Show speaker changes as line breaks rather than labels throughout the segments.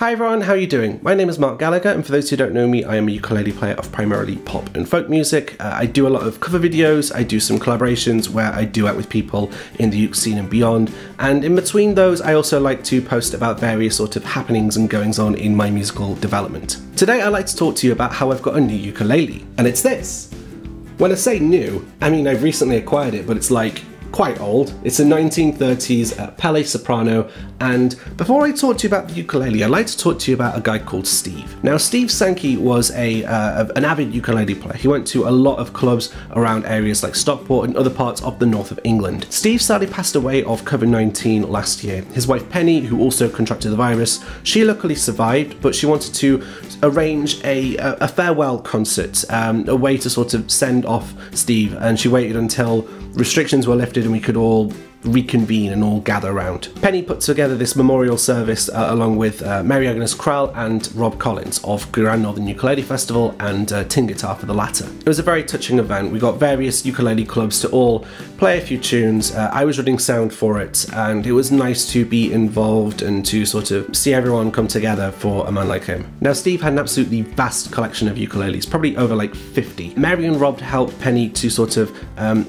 Hi everyone, how are you doing? My name is Marc Gallagher, and for those who don't know me, I am a ukulele player of primarily pop and folk music. I do a lot of cover videos, I do some collaborations where I duet with people in the uke scene and beyond, and in between those I also like to post about various sort of happenings and goings on in my musical development. Today I'd like to talk to you about how I've got a new ukulele, and it's this. When I say new, I mean I've recently acquired it, but it's like quite old. It's a 1930s Pele Soprano, and before I talk to you about the ukulele, I'd like to talk to you about a guy called Steve. Now, Steve Sankey was an avid ukulele player. He went to a lot of clubs around areas like Stockport and other parts of the north of England. Steve sadly passed away of COVID-19 last year. His wife Penny, who also contracted the virus, she luckily survived, but she wanted to arrange a farewell concert, a way to sort of send off Steve, and she waited until restrictions were lifted and we could all reconvene and all gather around. Penny put together this memorial service along with Mary Agnes Crowell and Rob Collins of Grand Northern Ukulele Festival and tin guitar for the latter. It was a very touching event. We got various ukulele clubs to all play a few tunes. I was running sound for it, and it was nice to be involved and to sort of see everyone come together for a man like him. Now, Steve had an absolutely vast collection of ukuleles, probably over like 50. Mary and Rob helped Penny to sort of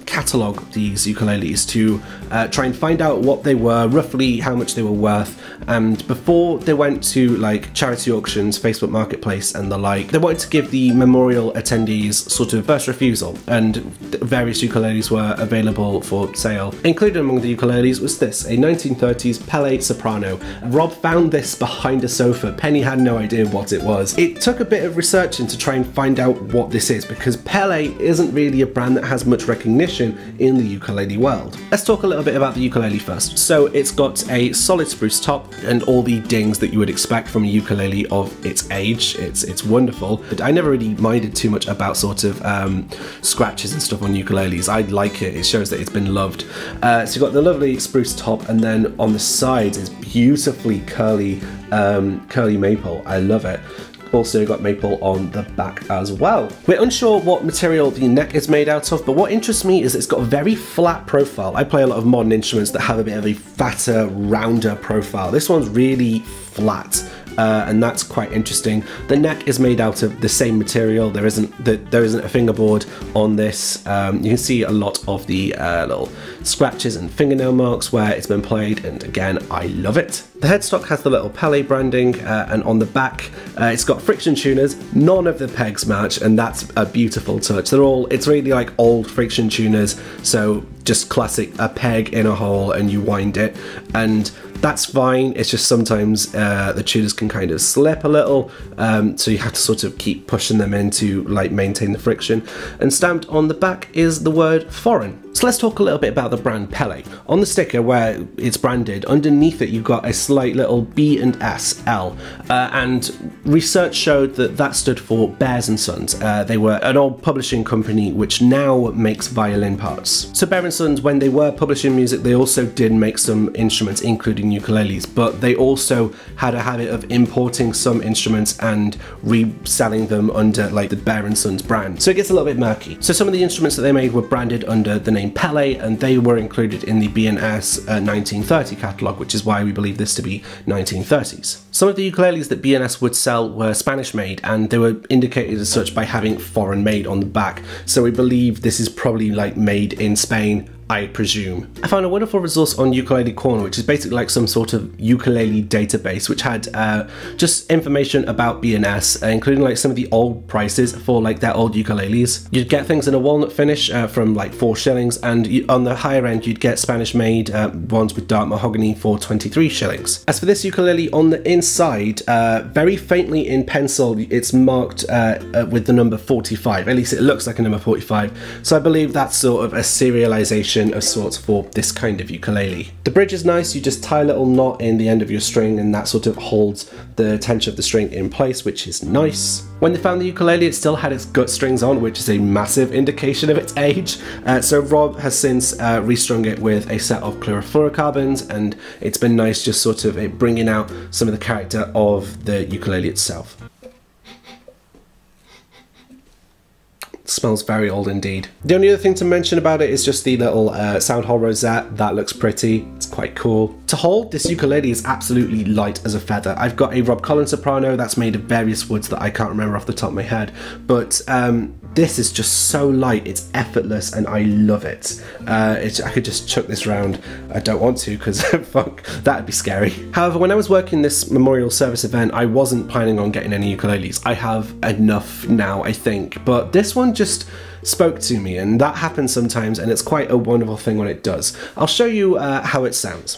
catalogue these ukuleles to try and find out what they were, roughly how much they were worth, and before they went to like charity auctions, Facebook Marketplace and the like, they wanted to give the memorial attendees sort of first refusal, and various ukuleles were available for sale. Included among the ukuleles was this, a 1930s Pele Soprano. Rob found this behind a sofa. Penny had no idea what it was. It took a bit of researching to try and find out what this is, because Pele isn't really a brand that has much recognition in the ukulele world. Let's talk a little bit about the ukulele first. So it's got a solid spruce top and all the dings that you would expect from a ukulele of its age. It's wonderful. But I never really minded too much about sort of scratches and stuff on ukuleles. I like it. It shows that it's been loved. So you've got the lovely spruce top, and then on the sides is beautifully curly maple. I love it. Also got maple on the back as well. We're unsure what material the neck is made out of, but what interests me is it's got a very flat profile. I play a lot of modern instruments that have a bit of a fatter, rounder profile. This one's really flat. And that's quite interesting. The neck is made out of the same material. There isn't a fingerboard on this. You can see a lot of the little scratches and fingernail marks where it's been played, and again, I love it. The headstock has the little Pele branding, and on the back it's got friction tuners. None of the pegs match, and that's a beautiful touch. It's really like old friction tuners, so just classic, a peg in a hole and you wind it, and that's fine. It's just sometimes the tuners can kind of slip a little, so you have to sort of keep pushing them in to like maintain the friction. And stamped on the back is the word foreign. So let's talk a little bit about the brand Pele. On the sticker where it's branded, underneath it you've got a slight little B and S, L, and research showed that that stood for Bears and Sons. They were an old publishing company which now makes violin parts. So Bears and Sons, when they were publishing music, they also did make some instruments, including ukuleles, but they also had a habit of importing some instruments and reselling them under like the Bears and Sons brand. So it gets a little bit murky. So some of the instruments that they made were branded under the name Pele, and they were included in the B&S 1930 catalogue, which is why we believe this to be 1930s. Some of the ukuleles that B&S would sell were Spanish made, and they were indicated as such by having foreign made on the back, so we believe this is probably like made in Spain, I presume. I found a wonderful resource on Ukulele Corner, which is basically like some sort of ukulele database, which had just information about B&S, including like some of the old prices for like their old ukuleles. You'd get things in a walnut finish from like 4 shillings, and on the higher end you'd get Spanish made ones with dark mahogany for 23 shillings. As for this ukulele, on the inside, very faintly in pencil, it's marked with the number 45. At least it looks like a number 45. So I believe that's sort of a serialization of sorts for this kind of ukulele. The bridge is nice. You just tie a little knot in the end of your string, and that sort of holds the tension of the string in place, which is nice. When they found the ukulele, it still had its gut strings on, which is a massive indication of its age. So Rob has since restrung it with a set of chlorofluorocarbons, and it's been nice just sort of bringing out some of the character of the ukulele itself. Smells very old indeed. The only other thing to mention about it is just the little sound hole rosette. That looks pretty. It's quite cool. To hold, this ukulele is absolutely light as a feather. I've got a Rob Collins soprano that's made of various woods that I can't remember off the top of my head, but this is just so light, it's effortless, and I love it. I could just chuck this around. I don't want to, because fuck, that'd be scary. However, when I was working this memorial service event, I wasn't planning on getting any ukuleles. I have enough now, I think, but this one just spoke to me, and that happens sometimes, and it's quite a wonderful thing when it does. I'll show you how it sounds.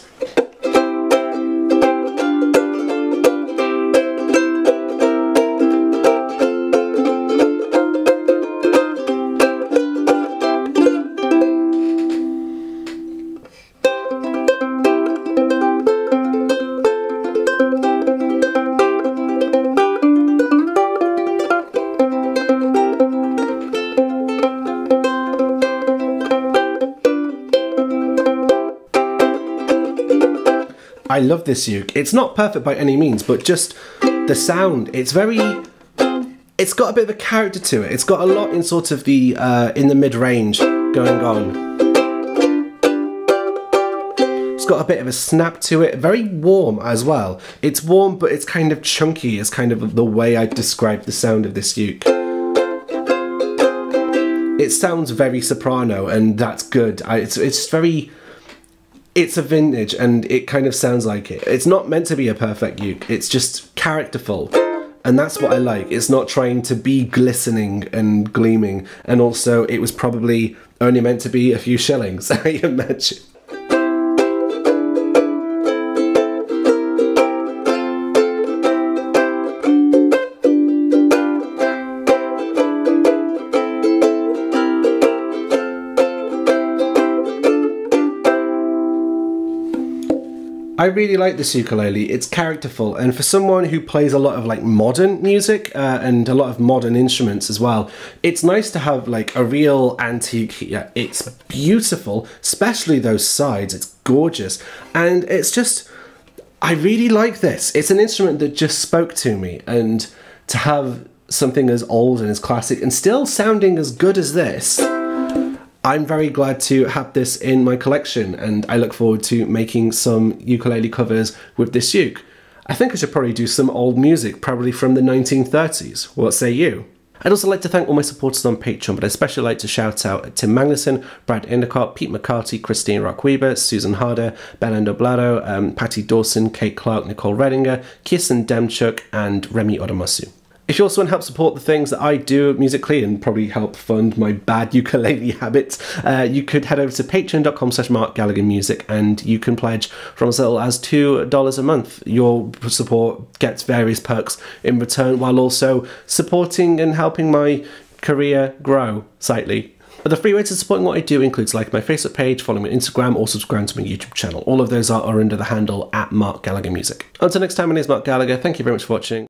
I love this uke. It's not perfect by any means, but just the sound, it's got a bit of a character to it. It's got a lot in sort of the, in the mid-range going on. It's got a bit of a snap to it, very warm as well. It's warm, but it's kind of chunky, is kind of the way I describe the sound of this uke. It sounds very soprano, and that's good. It's a vintage, and it kind of sounds like it. It's not meant to be a perfect uke, it's just characterful. And that's what I like. It's not trying to be glistening and gleaming. And also, it was probably only meant to be a few shillings, I imagine. I really like this ukulele. It's characterful, and for someone who plays a lot of like modern music and a lot of modern instruments as well, it's nice to have like a real antique here. It's beautiful, especially those sides. It's gorgeous, and it's just, I really like this. It's an instrument that just spoke to me, and to have something as old and as classic and still sounding as good as this, I'm very glad to have this in my collection, and I look forward to making some ukulele covers with this uke. I think I should probably do some old music, probably from the 1930s. What say you? I'd also like to thank all my supporters on Patreon, but I'd especially like to shout out Tim Magnuson, Brad Endicott, Pete McCarty, Christine Rockweber, Susan Harder, Ben Endoblado, Patty Dawson, Kate Clark, Nicole Redinger, Kirsten Demchuk, and Remy Odomasu. If you also want to help support the things that I do musically and probably help fund my bad ukulele habits, you could head over to patreon.com/Marc Gallagher Music, and you can pledge from as little as $2 a month. Your support gets various perks in return, while also supporting and helping my career grow slightly. But the free way to supporting what I do includes liking my Facebook page, following me on Instagram, or subscribing to my YouTube channel. All of those are under the handle @Marc Gallagher Music. Until next time, my name is Marc Gallagher. Thank you very much for watching.